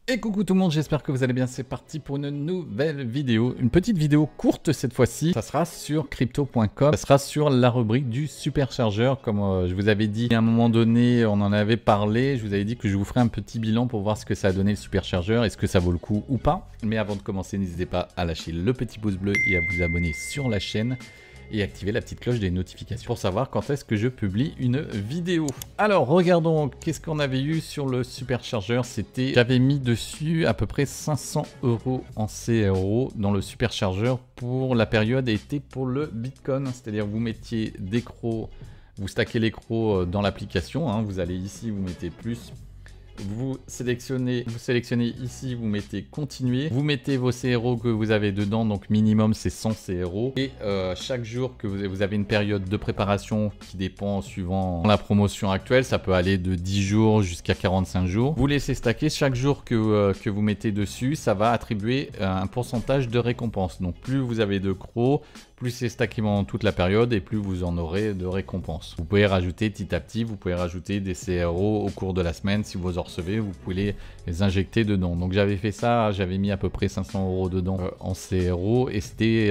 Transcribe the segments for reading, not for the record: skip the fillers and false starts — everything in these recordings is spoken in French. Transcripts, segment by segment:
Et coucou tout le monde, j'espère que vous allez bien, c'est parti pour une nouvelle vidéo. Une petite vidéo courte cette fois-ci, ça sera sur crypto.com, ça sera sur la rubrique du superchargeur. Comme je vous avais dit à un moment donné, on en avait parlé, je vous avais dit que je vous ferai un petit bilan pour voir ce que ça a donné le superchargeur, est-ce que ça vaut le coup ou pas. Mais avant de commencer, n'hésitez pas à lâcher le petit pouce bleu et à vous abonner sur la chaîne. Et activer la petite cloche des notifications pour savoir quand est-ce que je publie une vidéo. Alors regardons qu'est-ce qu'on avait eu sur le superchargeur. C'était, j'avais mis dessus à peu près 500 € en CRO dans le superchargeur pour la période été pour le Bitcoin. C'est-à-dire vous mettiez des crocs, vous stackez les crocs dans l'application. Hein, vous allez ici, vous mettez plus. Vous sélectionnez ici, vous mettez continuer, vous mettez vos CRO que vous avez dedans, donc minimum c'est 100 CRO. Et chaque jour que vous avez une période de préparation qui dépend suivant la promotion actuelle, ça peut aller de 10 jours jusqu'à 45 jours. Vous laissez stacker, chaque jour que vous mettez dessus, ça va attribuer un pourcentage de récompense. Donc plus vous avez de crocs, plus c'est stacké pendant toute la période et plus vous en aurez de récompenses. Vous pouvez rajouter petit à petit, vous pouvez rajouter des CRO au cours de la semaine. Si vous en recevez, vous pouvez les injecter dedans. Donc j'avais fait ça, j'avais mis à peu près 500 € dedans en CRO et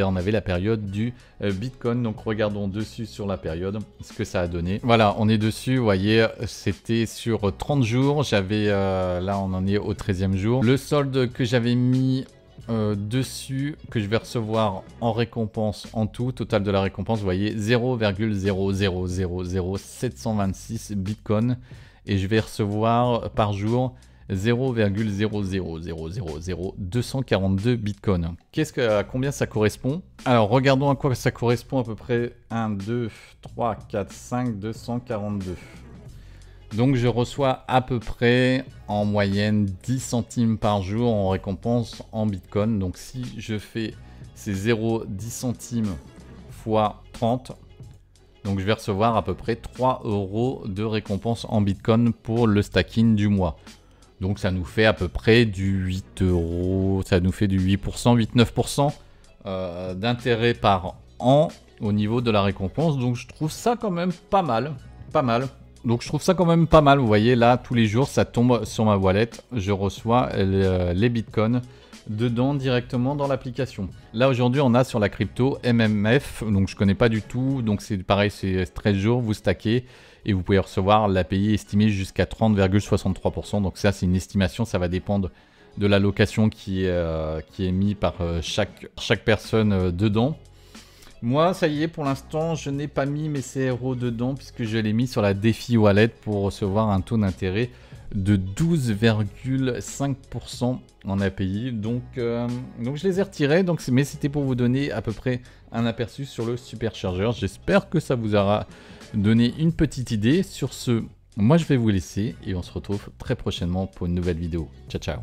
on avait la période du Bitcoin. Donc regardons dessus sur la période ce que ça a donné. Voilà, on est dessus, vous voyez, c'était sur 30 jours. J'avais, là on en est au 13e jour. Le solde que j'avais mis dessus, que je vais recevoir en récompense en tout, total de la récompense, vous voyez 0,0000726 bitcoin et je vais recevoir par jour 0,0000242 bitcoin. À combien ça correspond? Alors regardons à quoi ça correspond, à peu près 1, 2, 3, 4, 5, 242. Donc je reçois à peu près en moyenne 10 centimes par jour en récompense en Bitcoin. Donc si je fais ces 0,10 centimes fois 30, donc je vais recevoir à peu près 3 € de récompense en Bitcoin pour le stacking du mois. Donc ça nous fait à peu près du 8 €, ça nous fait du 8%, 8-9% d'intérêt par an au niveau de la récompense. Donc je trouve ça quand même pas mal, pas mal. Donc je trouve ça quand même pas mal, vous voyez là tous les jours ça tombe sur ma wallet, je reçois les bitcoins dedans directement dans l'application. Là aujourd'hui on a sur la crypto MMF, donc je connais pas du tout, donc c'est pareil, c'est 13 jours, vous stackez et vous pouvez recevoir l'API estimée jusqu'à 30,63%, donc ça c'est une estimation, ça va dépendre de l'allocation qui est mise par chaque personne dedans. Moi, ça y est, pour l'instant, je n'ai pas mis mes CRO dedans puisque je l'ai mis sur la DeFi Wallet pour recevoir un taux d'intérêt de 12,5% en API. Donc je les ai retirés, mais c'était pour vous donner à peu près un aperçu sur le superchargeur. J'espère que ça vous aura donné une petite idée. Sur ce, moi, je vais vous laisser et on se retrouve très prochainement pour une nouvelle vidéo. Ciao, ciao!